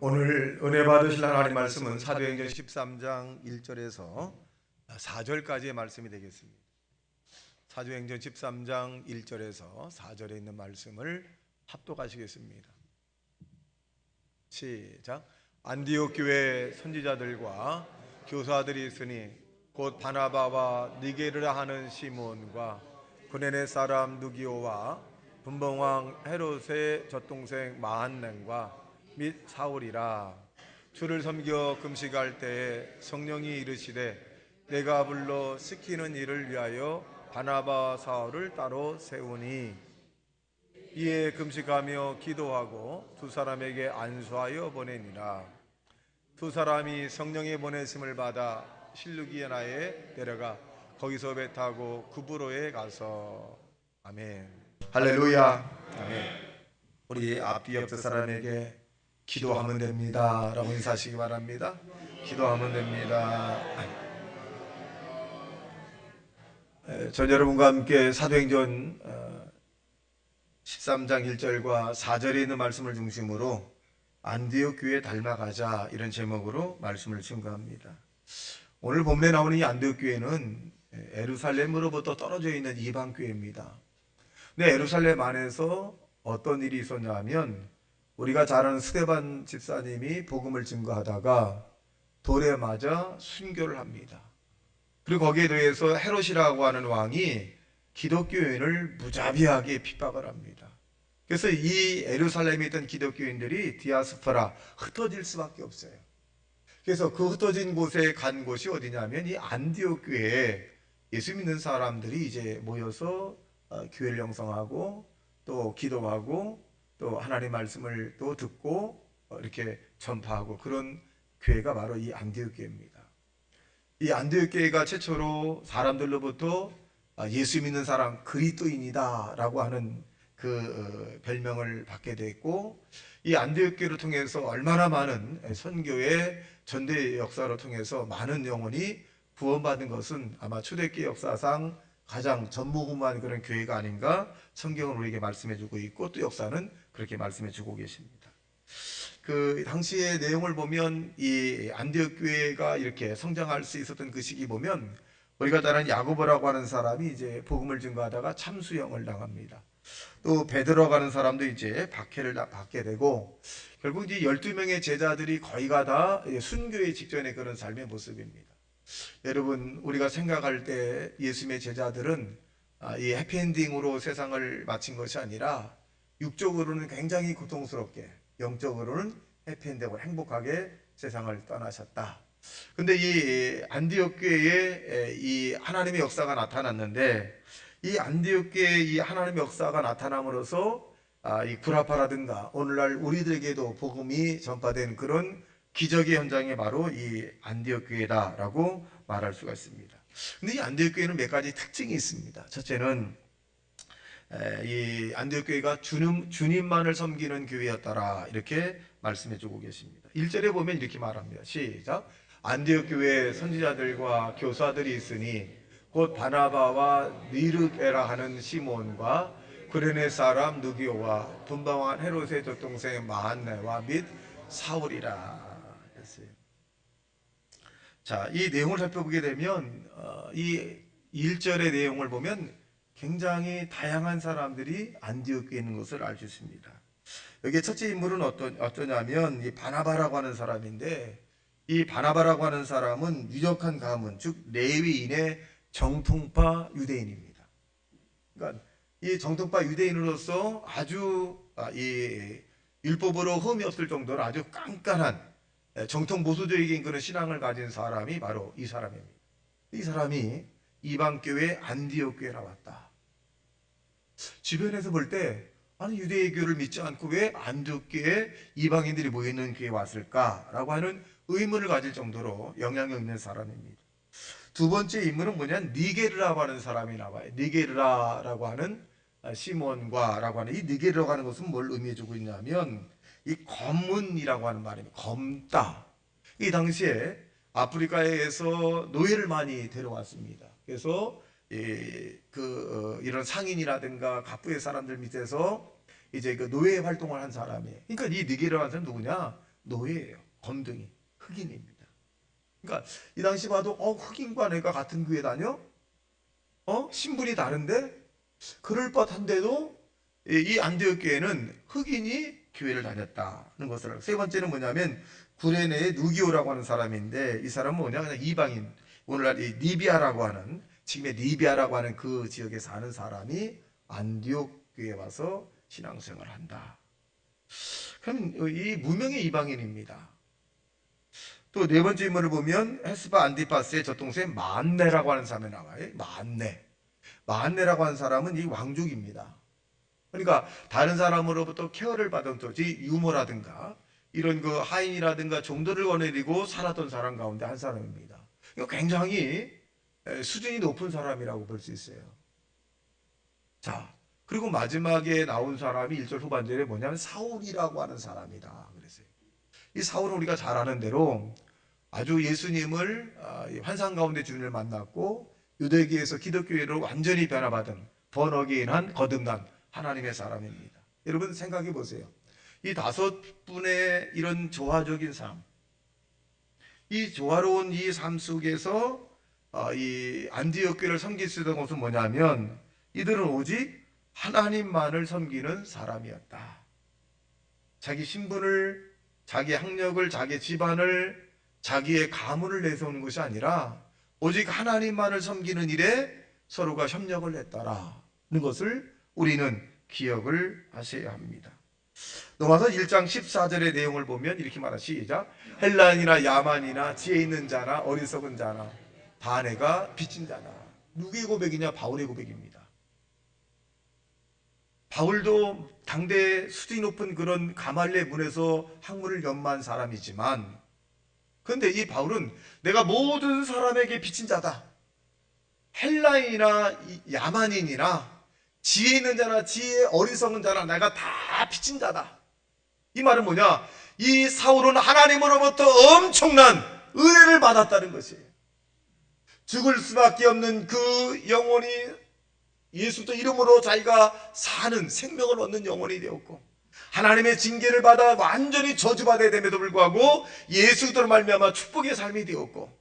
오늘 은혜 받으실 하나님 말씀은 사도행전 13장 1절에서 4절까지의 말씀이 되겠습니다. 사도행전 13장 1절에서 4절에 있는 말씀을 합독하시겠습니다. 시작. 안디옥 교회 선지자들과 교사들이 있으니 곧 바나바와 니게르라 하는 시몬과 구레네 사람 누기오와 분봉왕 헤롯의 젖동생 마한넨과 및 사울이라. 주를 섬겨 금식할 때에 성령이 이르시되 내가 불러 시키는 일을 위하여 바나바와 사울을 따로 세우니, 이에 금식하며 기도하고 두 사람에게 안수하여 보내니라. 두 사람이 성령의 보내심을 받아 실루기아나에 내려가 거기서 배 타고 구브로에 가서. 아멘. 할렐루야. 아멘. 우리 앞뒤 옆 사람에게 기도하면 됩니다 라고 인사하시기 바랍니다. 기도하면 됩니다. 전 여러분과 함께 사도행전 13장 1절과 4절에 있는 말씀을 중심으로 안디옥 교회에 닮아가자, 이런 제목으로 말씀을 증거합니다. 오늘 본문에 나오는 이 안디옥 교회는 예루살렘으로부터 떨어져 있는 이방 교회입니다. 근데 예루살렘 안에서 어떤 일이 있었냐 하면, 우리가 잘 아는 스데반 집사님이 복음을 증거하다가 돌에 맞아 순교를 합니다. 그리고 거기에 대해서 헤롯이라고 하는 왕이 기독교인을 무자비하게 핍박을 합니다. 그래서 이 예루살렘에 있던 기독교인들이 디아스포라, 흩어질 수밖에 없어요. 그래서 그 흩어진 곳에 간 곳이 어디냐면 이 안디옥 교회에 예수 믿는 사람들이 이제 모여서 교회를 형성하고 또 기도하고 또 하나님 말씀을 또 듣고 이렇게 전파하고, 그런 교회가 바로 이 안디옥 교회입니다. 이 안디옥 교회가 최초로 사람들로부터 예수 믿는 사람 그리스도인이다 라고 하는 그 별명을 받게 됐고, 이 안디옥 교회를 통해서 얼마나 많은 선교의 전대 역사로 통해서 많은 영혼이 구원받은 것은 아마 초대교회 역사상 가장 전무후무한 그런 교회가 아닌가, 성경은 우리에게 말씀해주고 있고 또 역사는 그렇게 말씀해주고 계십니다. 그 당시의 내용을 보면 이 안디옥 교회가 이렇게 성장할 수 있었던 그 시기 보면, 우리가 잘 아는 야고보라고 하는 사람이 이제 복음을 증거하다가 참수형을 당합니다. 또 베드로라고 하는 사람도 이제 박해를 받게 되고, 결국 이제 12명의 제자들이 거의가 다 순교의 직전의 그런 삶의 모습입니다. 여러분, 우리가 생각할 때 예수님의 제자들은 이 해피엔딩으로 세상을 마친 것이 아니라 육적으로는 굉장히 고통스럽게, 영적으로는 해피엔딩으로 행복하게 세상을 떠나셨다. 근데 이 안디옥 교회에 이 하나님의 역사가 나타났는데, 이 안디옥 교회에 이 하나님의 역사가 나타남으로써 이 구라파라든가 오늘날 우리들에게도 복음이 전파된 그런 기적의 현장이 바로 이 안디옥 교회다라고 말할 수가 있습니다. 근데 이 안디옥 교회는 몇 가지 특징이 있습니다. 첫째는 이 안디옥 교회가 주님만을 섬기는 교회였더라, 이렇게 말씀해 주고 계십니다. 1절에 보면 이렇게 말합니다. 시작. 안디옥 교회에 선지자들과 교사들이 있으니 곧 바나바와 니르게라 하는 시몬과 구레네 사람 누기오와 분방왕 헤롯의 젖동생 마한네와 및 사울이라 했어요. 자, 이 내용을 살펴보게 되면 이 1절의 내용을 보면 굉장히 다양한 사람들이 안디옥 교회에 있는 것을 알 수 있습니다. 여기에 첫째 인물은 어떠냐면 이 바나바라고 하는 사람인데, 이 바나바라고 하는 사람은 유력한 가문, 즉 레위인의 정통파 유대인입니다. 그러니까 이 정통파 유대인으로서 아주 이 율법으로 흠이 없을 정도로 아주 깐깐한 정통 보수적인 그런 신앙을 가진 사람이 바로 이 사람입니다. 이 사람이 이방교회 안디옥 교회에 나왔다. 주변에서 볼 때, 아니 유대교를 믿지 않고 왜 안디옥 교회에 이방인들이 모여있는 교회에 왔을까라고 하는 의문을 가질 정도로 영향력 있는 사람입니다. 두 번째 인물은 뭐냐, 니게르라고 하는 사람이 나와요. 니게르라고 하는 시몬과 라고 하는 이 니게르라고 하는 것은 뭘 의미해주고 있냐면, 이 검문이라고 하는 말입니다. 검다. 이 당시에 아프리카에서 노예를 많이 데려왔습니다. 그래서 이런 상인이라든가 갑부의 사람들 밑에서 이제 그 노예 활동을 한 사람이에요. 그러니까 이 니게르라는 사람은 누구냐? 노예예요. 검둥이, 흑인입니다. 그러니까 이 당시 봐도 흑인과 내가 같은 교회 다녀? 신분이 다른데? 그럴 법한데도 이 안디옥 교회는 흑인이 교회를 다녔다는 것을. 세 번째는 뭐냐면 구레네의 누기오라고 하는 사람인데, 이 사람은 뭐냐, 그냥 이방인, 오늘날 이 리비아라고 하는, 지금의 리비아라고 하는 그 지역에 사는 사람이 안디옥 교회에 와서 신앙생활을 한다. 그럼 이 무명의 이방인입니다. 또 네 번째 인물을 보면 헤스바 안디파스의 젖동생 만네라고 하는 사람이 나와요. 만네라고 하는 사람은 이 왕족입니다. 그러니까 다른 사람으로부터 케어를 받은 또 유모라든가 이런 그 하인이라든가 종들을 거느리고 살았던 사람 가운데 한 사람입니다. 이거 굉장히 수준이 높은 사람이라고 볼 수 있어요. 자, 그리고 마지막에 나온 사람이 1절 후반절에 뭐냐면 사울이라고 하는 사람이다 그랬어요. 이 사울은 우리가 잘 아는 대로 아주 예수님을 환상 가운데 주님을 만났고 유대교에서 기독교회로 완전히 변화받은 번어게인한 거듭난 하나님의 사람입니다. 여러분 생각해 보세요. 이 5분의 이런 조화적인 삶, 이 조화로운 이 삶 속에서 이 안디옥 교회를 섬길 수 있던 것은 뭐냐면 이들은 오직 하나님만을 섬기는 사람이었다. 자기 신분을, 자기 학력을, 자기 집안을, 자기의 가문을 내세우는 것이 아니라 오직 하나님만을 섬기는 일에 서로가 협력을 했다라는 것을 우리는 기억을 하셔야 합니다. 넘어서 1장 14절의 내용을 보면 이렇게 말하 시작. 헬라인이나 야만이나 지혜 있는 자나 어리석은 자나 다 내가 빚진 자다. 누구의 고백이냐? 바울의 고백입니다. 바울도 당대 수준이 높은 그런 가말레 문에서 학문을 연마한 사람이지만, 그런데 이 바울은 내가 모든 사람에게 빚진 자다. 헬라인이나 야만인이나 지혜 있는 자나 지혜 어리석은 자나 내가 다 빚진 자다. 이 말은 뭐냐? 이 사울은 하나님으로부터 엄청난 은혜를 받았다는 것이에요. 죽을 수밖에 없는 그 영혼이 예수도 이름으로 자기가 사는 생명을 얻는 영혼이 되었고, 하나님의 징계를 받아 완전히 저주받아야 됨에도 불구하고 예수로 말미암아 축복의 삶이 되었고,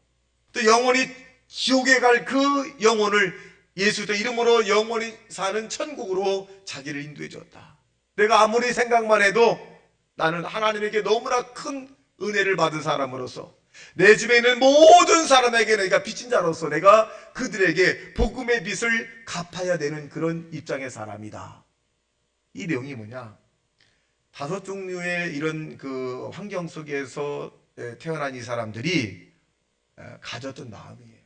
또 영혼이 지옥에 갈 그 영혼을 예수도 이름으로 영원히 사는 천국으로 자기를 인도해 줬다. 내가 아무리 생각만 해도 나는 하나님에게 너무나 큰 은혜를 받은 사람으로서 내 주변에 있는 모든 사람에게 내가 빚진 자로서 내가 그들에게 복음의 빚을 갚아야 되는 그런 입장의 사람이다. 이 내용이 뭐냐? 5 종류의 이런 그 환경 속에서 태어난 이 사람들이 가졌던 마음이에요.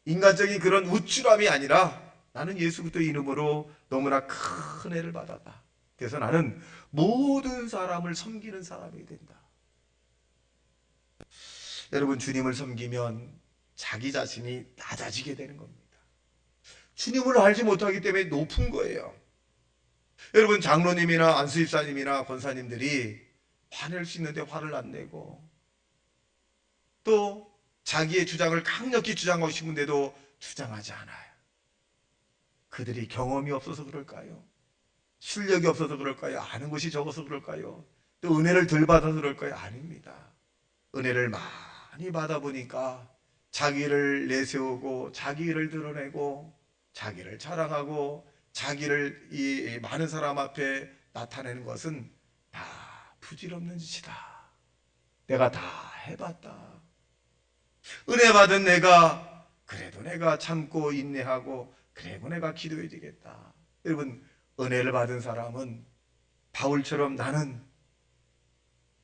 인간적인 그런 우쭐함이 아니라 나는 예수 그리스도의 이름으로 너무나 큰 은혜를 받았다. 그래서 나는 모든 사람을 섬기는 사람이 된다. 여러분, 주님을 섬기면 자기 자신이 낮아지게 되는 겁니다. 주님을 알지 못하기 때문에 높은 거예요. 여러분, 장로님이나 안수집사님이나 권사님들이 화낼 수 있는데 화를 안 내고, 또 자기의 주장을 강력히 주장하고 싶은데도 주장하지 않아요. 그들이 경험이 없어서 그럴까요? 실력이 없어서 그럴까요? 아는 것이 적어서 그럴까요? 또 은혜를 덜 받아서 그럴까요? 아닙니다. 은혜를 많이 받아보니까 자기를 내세우고 자기를 드러내고 자기를 자랑하고 자기를 이 많은 사람 앞에 나타내는 것은 다 부질없는 짓이다. 내가 다 해봤다. 은혜 받은 내가 그래도 내가 참고 인내하고 그래도 내가 기도해야 되겠다. 여러분, 은혜를 받은 사람은 바울처럼 나는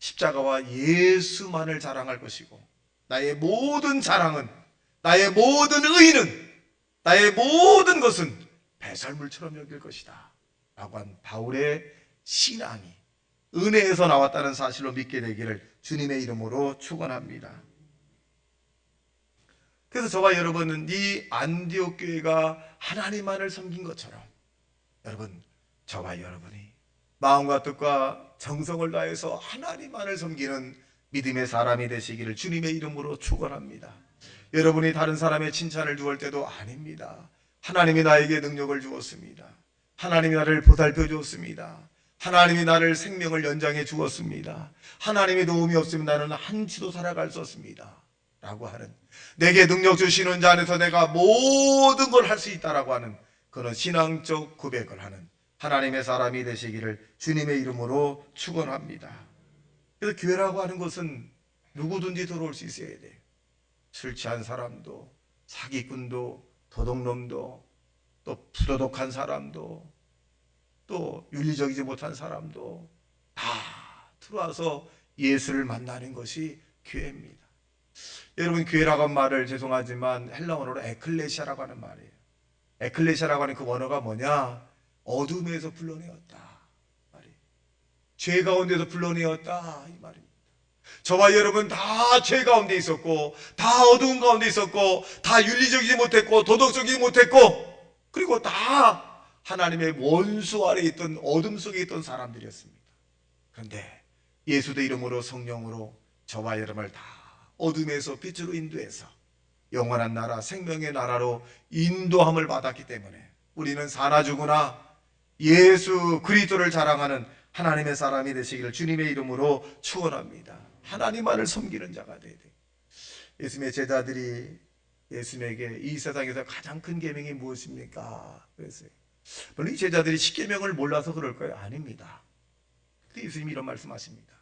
십자가와 예수만을 자랑할 것이고 나의 모든 자랑은, 나의 모든 의의는, 나의 모든 것은 배설물처럼 여길 것이다 라고 한 바울의 신앙이 은혜에서 나왔다는 사실로 믿게 되기를 주님의 이름으로 축원합니다. 그래서 저와 여러분은 이 안디옥 교회가 하나님만을 섬긴 것처럼, 여러분, 저와 여러분이 마음과 뜻과 정성을 다해서 하나님만을 섬기는 믿음의 사람이 되시기를 주님의 이름으로 축원합니다. 여러분이 다른 사람의 칭찬을 주을 때도 아닙니다. 하나님이 나에게 능력을 주었습니다. 하나님이 나를 보살펴 주었습니다. 하나님이 나를 생명을 연장해 주었습니다. 하나님의 도움이 없으면 나는 한치도 살아갈 수 없습니다. 라고 하는, 내게 능력 주시는 자 안에서 내가 모든 걸 할 수 있다라고 하는 그런 신앙적 고백을 하는 하나님의 사람이 되시기를 주님의 이름으로 축원합니다. 그래서 교회라고 하는 것은 누구든지 들어올 수 있어야 돼요. 술 취한 사람도, 사기꾼도, 도둑놈도, 또 부도덕한 사람도, 또 윤리적이지 못한 사람도 다 들어와서 예수를 만나는 것이 교회입니다. 여러분, 교회라고 하는 말을 죄송하지만 헬라어로 에클레시아라고 하는 말이에요. 에클레시아라고 하는 그 원어가 뭐냐? 어둠에서 불러내었다 말이에요. 죄 가운데서 불러내었다 이 말입니다. 저와 여러분 다 죄 가운데 있었고, 다 어두운 가운데 있었고, 다 윤리적이지 못했고, 도덕적이지 못했고, 그리고 다 하나님의 원수 아래 있던 어둠 속에 있던 사람들이었습니다. 그런데 예수의 이름으로 성령으로 저와 여러분을 다 어둠에서 빛으로 인도해서 영원한 나라, 생명의 나라로 인도함을 받았기 때문에 우리는 사나 죽으나 예수 그리스도를 자랑하는 하나님의 사람이 되시기를 주님의 이름으로 축원합니다. 하나님만을 섬기는 자가 되어야 돼요. 예수님의 제자들이 예수님에게 이 세상에서 가장 큰 계명이 무엇입니까? 그랬어요. 물론 이 제자들이 십계명을 몰라서 그럴 거예요? 아닙니다. 근데 예수님이 이런 말씀하십니다.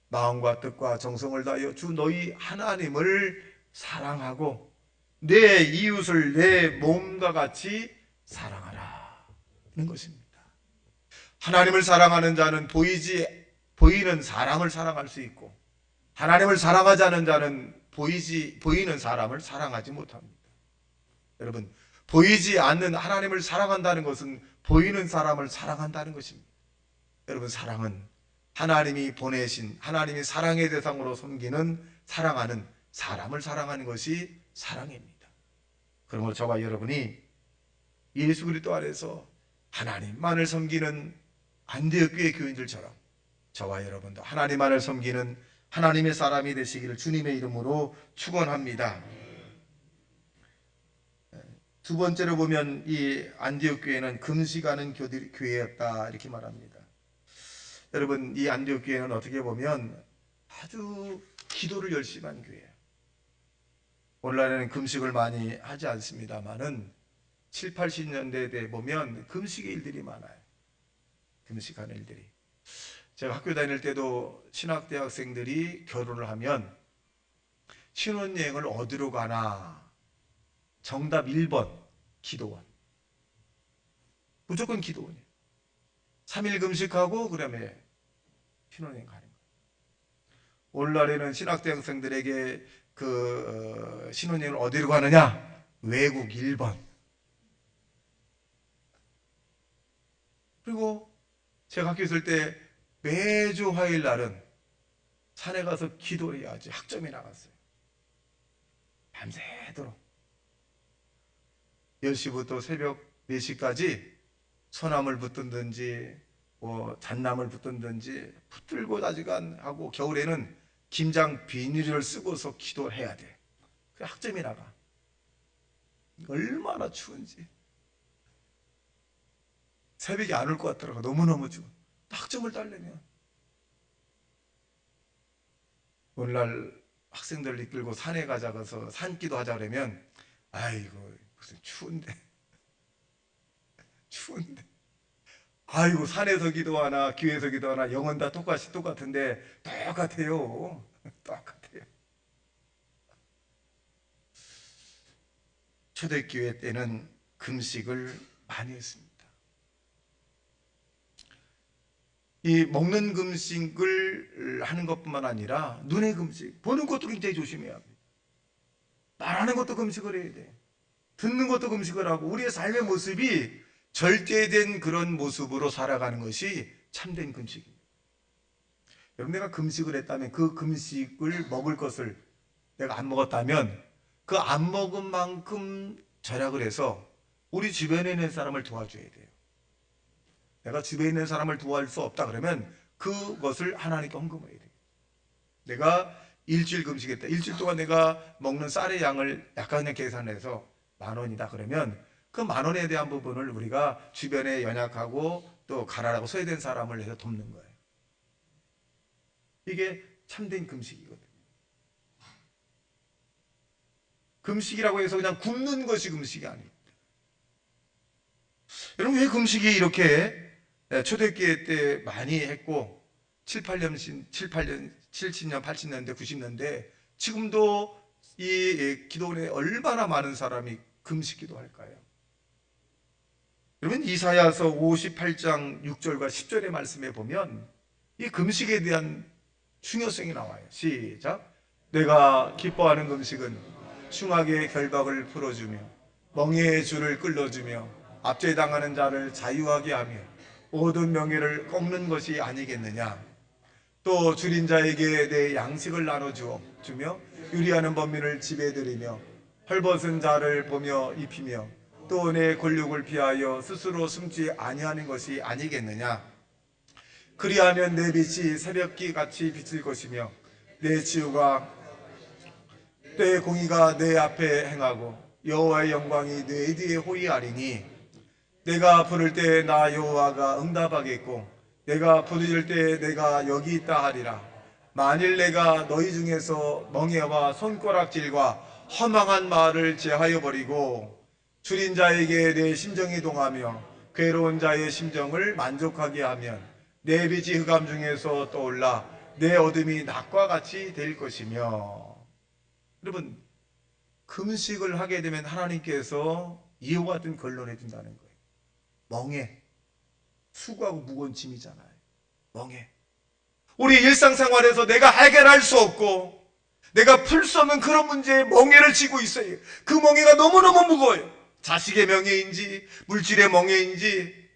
마음과 뜻과 정성을 다하여 주 너희 하나님을 사랑하고 내 이웃을 내 몸과 같이 사랑하라 는 것입니다. 하나님을 사랑하는 자는 보이는 사람을 사랑할 수 있고, 하나님을 사랑하지 않은 자는 보이는 사람을 사랑하지 못합니다. 여러분, 보이지 않는 하나님을 사랑한다는 것은 보이는 사람을 사랑한다는 것입니다. 여러분, 사랑은 하나님이 보내신, 하나님이 사랑의 대상으로 섬기는, 사랑하는 사람을 사랑하는 것이 사랑입니다. 그러므로 저와 여러분이 예수 그리스도 안에서 하나님만을 섬기는 안디옥 교회 교인들처럼 저와 여러분도 하나님만을 섬기는 하나님의 사람이 되시기를 주님의 이름으로 축원합니다. 두 번째로 보면 이 안디옥 교회는 금식하는 교회였다 이렇게 말합니다. 여러분, 이 안디옥 교회는 어떻게 보면 아주 기도를 열심히 한 교회예요. 오늘날에는 금식을 많이 하지 않습니다만은 7, 80년대에 보면 금식의 일들이 많아요. 금식하는 일들이. 제가 학교 다닐 때도 신학대학생들이 결혼을 하면 신혼여행을 어디로 가나? 정답 1번 기도원. 무조건 기도원이에요. 3일 금식하고 그다음에 신혼여행 가는 거예요. 오늘날에는 신학대학생들에게 신혼여행을 어디로 가느냐? 외국 1번. 그리고 제가 학교 있을 때 매주 화요일 날은 산에 가서 기도해야지 학점이 나갔어요. 밤새도록 10시부터 새벽 4시까지 소나물 붙든지 잣나물 붙든지 붙들고 자지간 하고, 겨울에는 김장 비닐을 쓰고서 기도해야 돼. 그 학점이 나가. 얼마나 추운지. 새벽에 안 올 것 같더라고. 너무너무 추워. 학점을 따려면. 오늘날 학생들 이끌고 산에 가자고서 산기도 하자 그러면 아이고 무슨 추운데 아이고 산에서 기도하나 교회에서 기도하나 영은 다 똑같은데 똑같아요. 똑같아요. 초대교회 때는 금식을 많이 했습니다. 이 먹는 금식을 하는 것뿐만 아니라 눈의 금식, 보는 것도 굉장히 조심해야 합니다. 말하는 것도 금식을 해야 돼. 듣는 것도 금식을 하고, 우리의 삶의 모습이 절제된 그런 모습으로 살아가는 것이 참된 금식입니다. 여러분, 내가 금식을 했다면 그 금식을 먹을 것을 내가 안 먹었다면 그 안 먹은 만큼 절약을 해서 우리 주변에 있는 사람을 도와줘야 돼요. 내가 주변에 있는 사람을 도와줄 수 없다 그러면 그것을 하나님께 헌금해야 돼요. 내가 일주일 금식했다. 일주일 동안 내가 먹는 쌀의 양을 약간 그냥 계산해서 10,000원이다 그러면 그 10,000원에 대한 부분을 우리가 주변에 연약하고 또 가난하고 소외된 사람을 해서 돕는 거예요. 이게 참된 금식이거든요. 금식이라고 해서 그냥 굶는 것이 금식이 아닙니다. 여러분, 왜 금식이 이렇게 초대교회 때 많이 했고 70년, 80년대, 90년대 지금도 이 기도원에 얼마나 많은 사람이 금식 기도할까요? 여러분, 이사야서 58장 6절과 10절의 말씀에 보면 이 금식에 대한 중요성이 나와요. 시작. 내가 기뻐하는 금식은 흉악의 결박을 풀어주며 멍에의 줄을 끌어주며 압제당하는 자를 자유하게 하며 모든 명예를 꺾는 것이 아니겠느냐. 또 줄인 자에게 내 양식을 나눠주며 유리하는 범민을 지배드리며 헐벗은 자를 보며 입히며 또 내 권력을 피하여 스스로 숨지 아니하는 것이 아니겠느냐. 그리하면 내 빛이 새벽기 같이 비칠 것이며 내 치유가 내 공의가 내 앞에 행하고 여호와의 영광이 내 뒤에 호위하리니 내가 부를 때 나 여호와가 응답하겠고 내가 부르짖을 때 내가 여기 있다 하리라. 만일 내가 너희 중에서 멍에와 손가락질과 허망한 말을 제하여 버리고 줄인 자에게 내 심정이 동하며 괴로운 자의 심정을 만족하게 하면 내 빛이 흑암 중에서 떠올라 내 어둠이 낮과 같이 될 것이며. 여러분, 금식을 하게 되면 하나님께서 이와 같은 결론해 준다는 거예요. 멍에, 수고하고 무거운 짐이잖아요. 멍에. 우리 일상생활에서 내가 해결할 수 없고 내가 풀 수 없는 그런 문제에 멍에를 쥐고 있어요. 그 멍에가 너무너무 무거워요. 자식의 멍에인지 물질의 멍에인지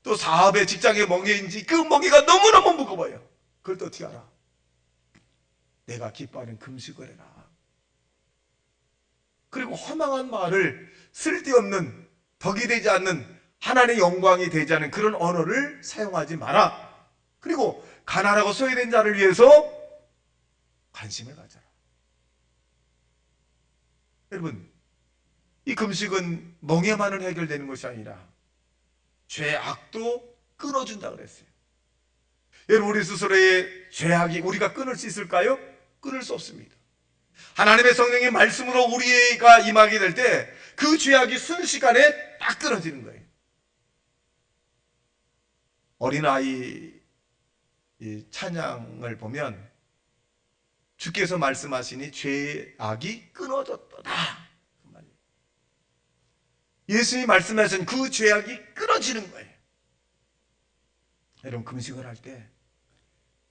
또 사업의 직장의 멍에인지 그 멍에가 너무너무 무거워요. 그걸 또 어떻게 알아? 내가 기뻐하는 금식을 해라. 그리고 허망한 말을, 쓸데없는, 덕이 되지 않는, 하나님의 영광이 되지 않은 그런 언어를 사용하지 마라. 그리고 가난하고 소외된 자를 위해서 관심을 가져라. 여러분, 이 금식은 멍에만은 해결되는 것이 아니라 죄악도 끊어준다 그랬어요. 여러분, 우리 스스로의 죄악이 우리가 끊을 수 있을까요? 끊을 수 없습니다. 하나님의 성령의 말씀으로 우리가 임하게 될 때 그 죄악이 순식간에 딱 끊어지는 거예요. 어린아이 찬양을 보면 주께서 말씀하시니 죄악이 끊어졌도다. 예수님이 말씀하신 그 죄악이 끊어지는 거예요. 여러분, 금식을 할 때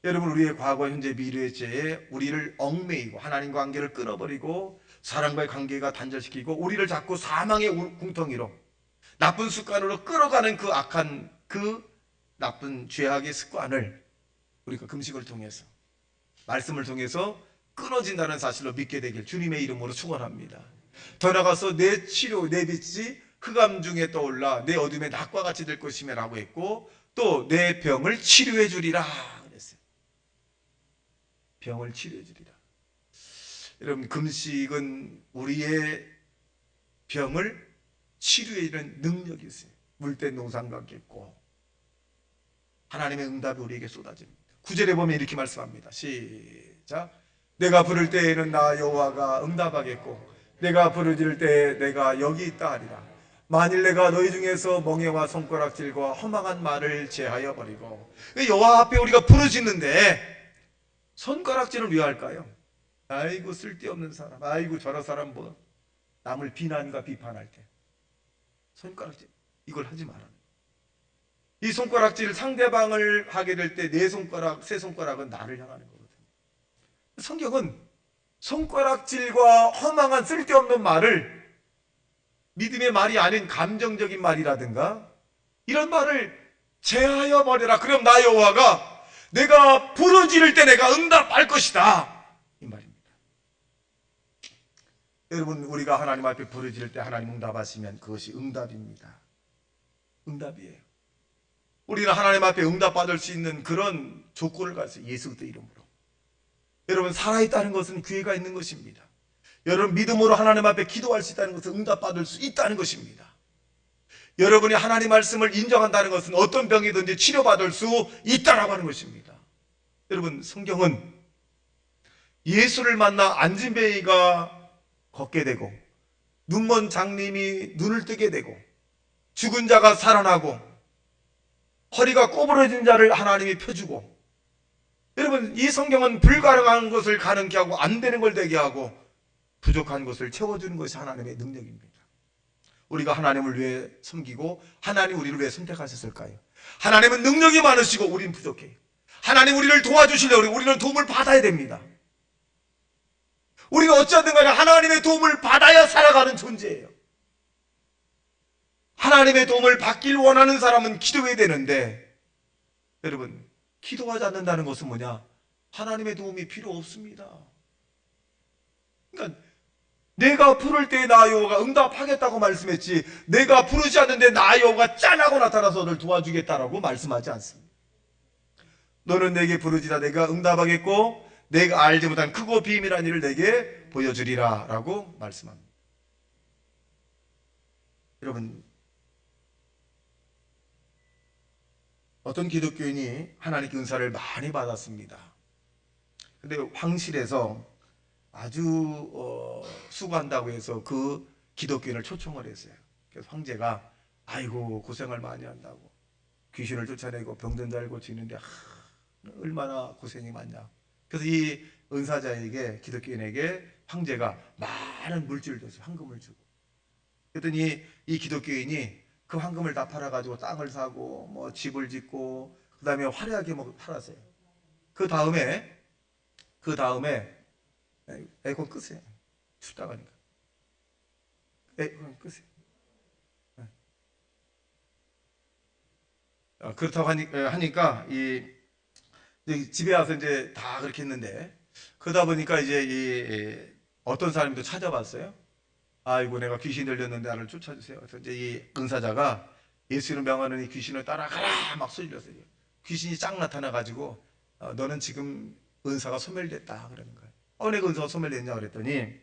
여러분, 우리의 과거, 현재, 미래의 죄에 우리를 얽매이고 하나님과 관계를 끊어버리고 사람과의 관계가 단절시키고 우리를 자꾸 사망의 궁덩이로, 나쁜 습관으로 끌어가는 그 악한, 그 나쁜 죄악의 습관을 우리가 금식을 통해서, 말씀을 통해서 끊어진다는 사실로 믿게 되길 주님의 이름으로 축원합니다. 더 나아가서 내 치료, 내 빛이 흑암 중에 떠올라 내 어둠의 낮과 같이 될 것이며 라고 했고, 또 내 병을 치료해 주리라 그랬어요. 병을 치료해 주리라. 여러분, 금식은 우리의 병을 치료해 주는 능력이 있어요. 물된 농산과 같겠고 하나님의 응답이 우리에게 쏟아집니다. 9절에 보면 이렇게 말씀합니다. 시작. 내가 부를 때에는 나 여호와가 응답하겠고 내가 부르짖을 때 내가 여기 있다 하리라. 만일 내가 너희 중에서 멍에와 손가락질과 허망한 말을 제하여 버리고. 여호와 앞에 우리가 부르짖는데 손가락질을 왜 할까요? 아이고 쓸데없는 사람, 아이고 저런 사람, 뭐 남을 비난과 비판할 때 손가락질, 이걸 하지 말아요. 이 손가락질, 상대방을 하게 될 때 내 손가락, 세 손가락은 나를 향하는 거거든요. 성경은 손가락질과 허망한 쓸데없는 말을, 믿음의 말이 아닌 감정적인 말이라든가 이런 말을 제하여 버려라. 그럼 나 여호와가 내가 부르짖을 때 내가 응답할 것이다, 이 말입니다. 여러분, 우리가 하나님 앞에 부르짖을 때 하나님 응답하시면 그것이 응답입니다. 응답이에요. 우리는 하나님 앞에 응답받을 수 있는 그런 조건을 가졌어요. 예수 그리스도 이름으로. 여러분, 살아있다는 것은 기회가 있는 것입니다. 여러분, 믿음으로 하나님 앞에 기도할 수 있다는 것은 응답받을 수 있다는 것입니다. 여러분이 하나님 말씀을 인정한다는 것은 어떤 병이든지 치료받을 수 있다라고 하는 것입니다. 여러분, 성경은 예수를 만나 안진뱅이가 걷게 되고 눈먼 장님이 눈을 뜨게 되고 죽은 자가 살아나고 허리가 꼬부러진 자를 하나님이 펴주고, 여러분, 이 성경은 불가능한 것을 가능케 하고 안 되는 걸 되게 하고 부족한 것을 채워주는 것이 하나님의 능력입니다. 우리가 하나님을 위해 섬기고 하나님 우리를 왜 선택하셨을까요? 하나님은 능력이 많으시고 우리는 부족해요. 하나님 우리를 도와주시려고 우리는 도움을 받아야 됩니다. 우리는 어찌하든 간에 하나님의 도움을 받아야 살아가는 존재예요. 하나님의 도움을 받길 원하는 사람은 기도해야 되는데, 여러분, 기도하지 않는다는 것은 뭐냐? 하나님의 도움이 필요 없습니다. 그러니까 내가 부를 때 나 여호와가 응답하겠다고 말씀했지, 내가 부르지 않는데 나 여호와가 짠하고 나타나서 너를 도와주겠다라고 말씀하지 않습니다. 너는 내게 부르지라 내가 응답하겠고 내가 알지 못한 크고 비밀한 일을 내게 보여주리라 라고 말씀합니다. 여러분, 어떤 기독교인이 하나님께 은사를 많이 받았습니다. 근데 황실에서 아주 수고한다고 해서 그 기독교인을 초청을 했어요. 그래서 황제가 아이고 고생을 많이 한다고, 귀신을 쫓아내고 병든 자를 고치는데 얼마나 고생이 많냐. 그래서 이 은사자에게, 기독교인에게 황제가 많은 물질을 줬어요. 황금을 주고. 그랬더니 이 기독교인이 그 황금을 다 팔아가지고 땅을 사고 뭐 집을 짓고 그 다음에 화려하게 팔았어요. 그 다음에 에어컨 끄세요. 춥다고 하니까 에어컨 끄세요. 그렇다고 하니까 이 집에 와서 이제 다 그렇게 했는데, 그러다 보니까 이제 어떤 사람이 또 찾아봤어요. 아이고 내가 귀신 들렸는데 나를 쫓아주세요. 그래서 이제 이 은사자가 예수를 명하는 이 귀신을 따라가라 막 소리렸어요. 귀신이 쫙 나타나가지고 너는 지금 은사가 소멸됐다 그러는 거예요. 내가 은사가 소멸됐냐 그랬더니,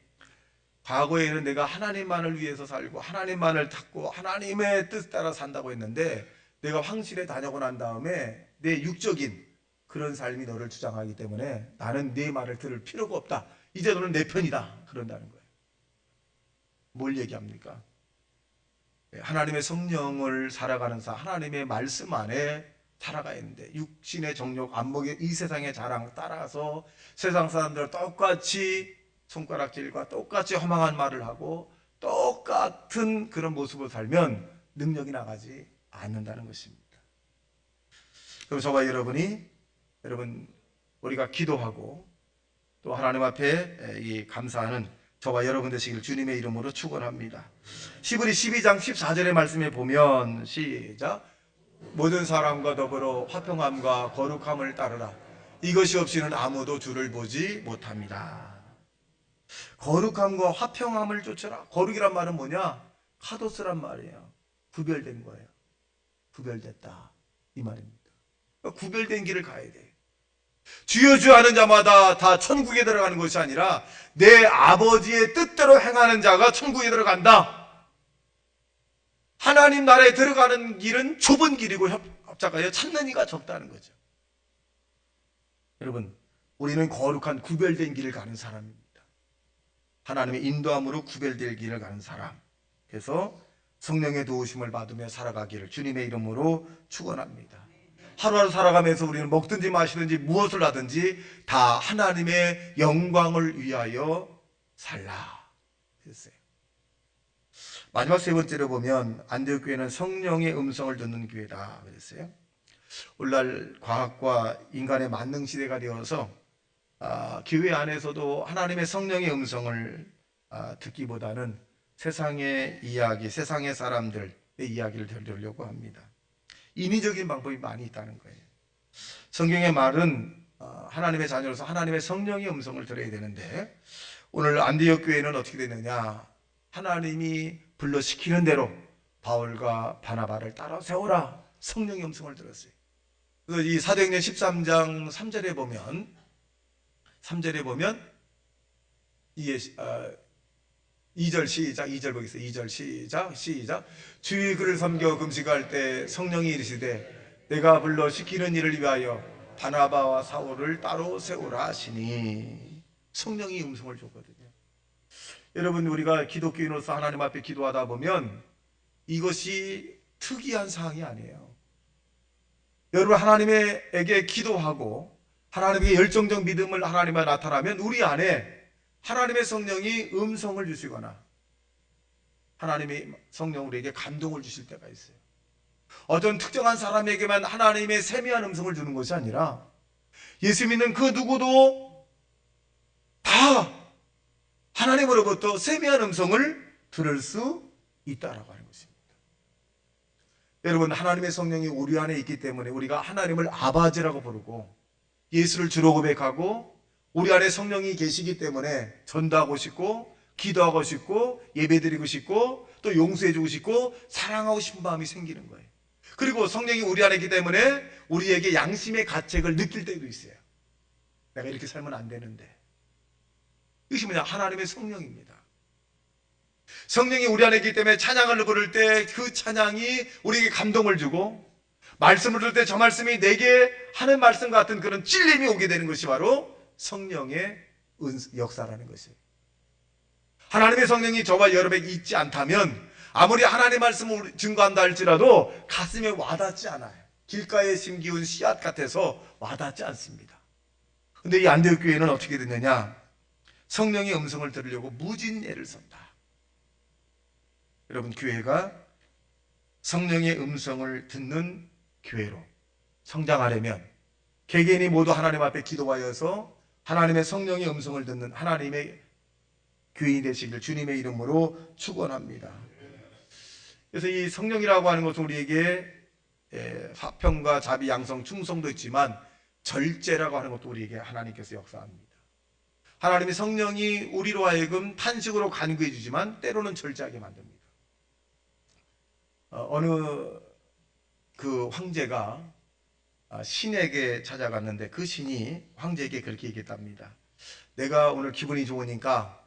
과거에는 내가 하나님만을 위해서 살고 하나님만을 찾고 하나님의 뜻 따라 산다고 했는데, 내가 황실에 다녀고 난 다음에 내 육적인 그런 삶이 너를 주장하기 때문에 나는 네 말을 들을 필요가 없다. 이제 너는 내 편이다. 그런다는 거예요. 뭘 얘기합니까? 하나님의 성령을 살아가는 하나님의 말씀 안에 살아가야 했는데, 육신의 정욕, 안목의 이 세상의 자랑 따라서 세상 사람들 똑같이 손가락질과 똑같이 허망한 말을 하고 똑같은 그런 모습을 살면 능력이 나가지 않는다는 것입니다. 그럼 저와 여러분 우리가 기도하고 또 하나님 앞에 이 감사하는 저와 여러분 되시길 주님의 이름으로 축원합니다. 시브리 12장 14절의 말씀에 보면, 시작, 모든 사람과 더불어 화평함과 거룩함을 따르라. 이것이 없이는 아무도 주를 보지 못합니다. 거룩함과 화평함을 쫓아라. 거룩이란 말은 뭐냐? 카도스란 말이에요. 구별된 거예요. 구별됐다 이 말입니다. 그러니까 구별된 길을 가야 돼. 주여 주여 하는 자마다 다 천국에 들어가는 것이 아니라 내 아버지의 뜻대로 행하는 자가 천국에 들어간다. 하나님 나라에 들어가는 길은 좁은 길이고 협착하여 찾는 이가 적다는 거죠. 여러분, 우리는 거룩한 구별된 길을 가는 사람입니다. 하나님의 인도함으로 구별될 길을 가는 사람. 그래서 성령의 도우심을 받으며 살아가기를 주님의 이름으로 축원합니다. 하루하루 살아가면서 우리는 먹든지 마시든지 무엇을 하든지 다 하나님의 영광을 위하여 살라 했어요. 마지막 세 번째로 보면 안디옥 교회는 성령의 음성을 듣는 교회다 그랬어요. 오늘날 과학과 인간의 만능 시대가 되어서 교회 안에서도 하나님의 성령의 음성을 듣기보다는 세상의 이야기, 세상의 사람들의 이야기를 들으려고 합니다. 인위적인 방법이 많이 있다는 거예요. 성경의 말은 하나님의 자녀로서 하나님의 성령의 음성을 들어야 되는데, 오늘 안디옥 교회는 어떻게 되느냐? 하나님이 불러시키는 대로 바울과 바나바를 따라 세워라. 성령의 음성을 들었어요. 그래서 이 사도행전 13장 3절에 보면 2절 시작. 2절 보겠습니다. 2절 시작. 주의 그를 섬겨 금식할 때 성령이 이르시되 내가 불러 시키는 일을 위하여 바나바와 사울을 따로 세우라 하시니, 성령이 음성을 줬거든요. 여러분, 우리가 기독교인으로서 하나님 앞에 기도하다 보면 이것이 특이한 사항이 아니에요. 여러분, 하나님에게 기도하고 하나님의 열정적 믿음을 하나님에 나타나면 우리 안에 하나님의 성령이 음성을 주시거나 하나님의 성령 우리에게 감동을 주실 때가 있어요. 어떤 특정한 사람에게만 하나님의 세미한 음성을 주는 것이 아니라 예수 믿는 그 누구도 다 하나님으로부터 세미한 음성을 들을 수 있다라고 하는 것입니다. 여러분, 하나님의 성령이 우리 안에 있기 때문에 우리가 하나님을 아버지라고 부르고 예수를 주로 고백하고 우리 안에 성령이 계시기 때문에 전도하고 싶고 기도하고 싶고 예배드리고 싶고 또 용서해주고 싶고 사랑하고 싶은 마음이 생기는 거예요. 그리고 성령이 우리 안에 있기 때문에 우리에게 양심의 가책을 느낄 때도 있어요. 내가 이렇게 살면 안 되는데. 이것이 뭐냐? 하나님의 성령입니다. 성령이 우리 안에 있기 때문에 찬양을 부를 때 그 찬양이 우리에게 감동을 주고, 말씀을 들을 때 저 말씀이 내게 하는 말씀 같은 그런 찔림이 오게 되는 것이 바로 성령의 역사라는 것이에요. 하나님의 성령이 저와 여러분에게 있지 않다면 아무리 하나님의 말씀을 증거한다 할지라도 가슴에 와닿지 않아요. 길가에 심기운 씨앗 같아서 와닿지 않습니다. 근데 이 안디옥 교회는 어떻게 됐느냐? 성령의 음성을 들으려고 무진애를 썼다. 여러분, 교회가 성령의 음성을 듣는 교회로 성장하려면 개개인이 모두 하나님 앞에 기도하여서 하나님의 성령의 음성을 듣는 하나님의 교인이 되시길 주님의 이름으로 축원합니다. 그래서 이 성령이라고 하는 것은 우리에게 화평과 자비, 양성, 충성도 있지만 절제라고 하는 것도 우리에게 하나님께서 역사합니다. 하나님의 성령이 우리로 하여금 탄식으로 간구해 주지만 때로는 절제하게 만듭니다. 어느 그 황제가 신에게 찾아갔는데 그 신이 황제에게 그렇게 얘기했답니다. 내가 오늘 기분이 좋으니까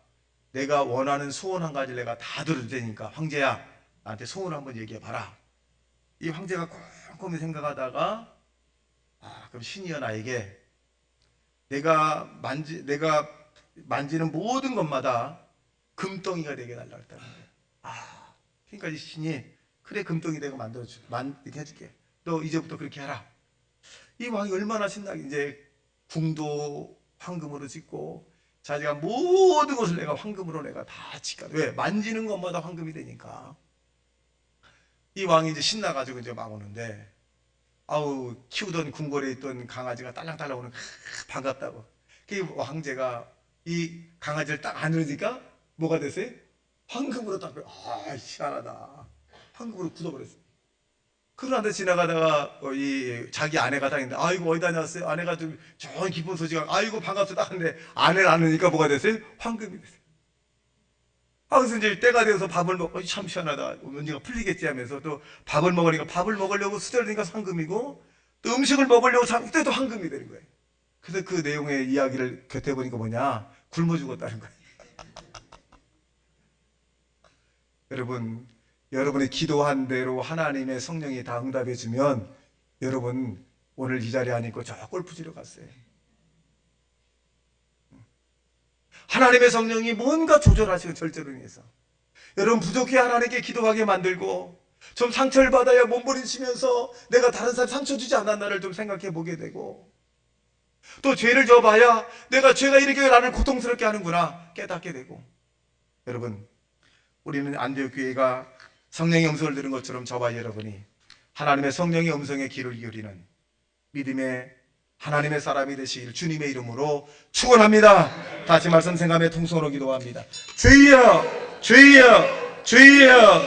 내가 원하는 소원 한 가지를 내가 다 들을 테니까 황제야, 나한테 소원 한번 얘기해 봐라. 이 황제가 꼼꼼히 생각하다가 그럼 신이여, 나에게 내가 만지는 모든 것마다 금덩이가 되게 달라고 했다는 거예요. 그러니까 이 신이 그래, 금덩이 내가 이렇게 해줄게. 너 이제부터 그렇게 해라. 이 왕이 얼마나 신나게 이제 궁도 황금으로 짓고 자기가 모든 것을 내가 황금으로 내가 다 짓까. 왜? 만지는 것마다 황금이 되니까. 이 왕이 이제 신나가지고 이제 막 오는데, 키우던 궁궐에 있던 강아지가 딸랑딸랑 오는, 반갑다고. 그 황제가 이 강아지를 딱 안으니까 뭐가 됐어요? 황금으로 딱, 희한하다. 황금으로 굳어버렸어요. 그런데 지나가다가 자기 아내가 다니는데, 아이고 어디 다녔어요? 아내가 좀 좋은 기쁜 소식을, 아이고 반갑습니다 하는데 아내를 안으니까 뭐가 됐어요? 황금이 됐어요. 그래서 이제 때가 되어서 밥을 먹고, 참 시원하다, 문제가 풀리겠지 하면서 또 밥을 먹으니까, 밥을 먹으려고 수저를 드니까 황금이고, 또 음식을 먹으려고 그때도 황금이 되는 거예요. 그래서 그 내용의 이야기를 곁에 보니까 뭐냐? 굶어 죽었다는 거예요. 여러분이 기도한 대로 하나님의 성령이 다 응답해 주면 여러분 오늘 이 자리에 안 있고 저 골프 치러 갔어요. 하나님의 성령이 뭔가 조절하시고 절제로 인해서 여러분 부족해 하나님께 기도하게 만들고, 좀 상처를 받아야 몸부림치면서 내가 다른 사람 상처 주지 않았나를 좀 생각해 보게 되고, 또 죄를 져봐야 내가 죄가 이렇게 나를 고통스럽게 하는구나 깨닫게 되고. 여러분, 우리는 안디옥 교회가 성령의 음성을 들은 것처럼 저와 여러분이 하나님의 성령의 음성에 귀를 기울이는 믿음의 하나님의 사람이 되시길 주님의 이름으로 축원합니다. 다시 말씀 생각하며 통성으로 기도합니다. 주여, 주여, 주여.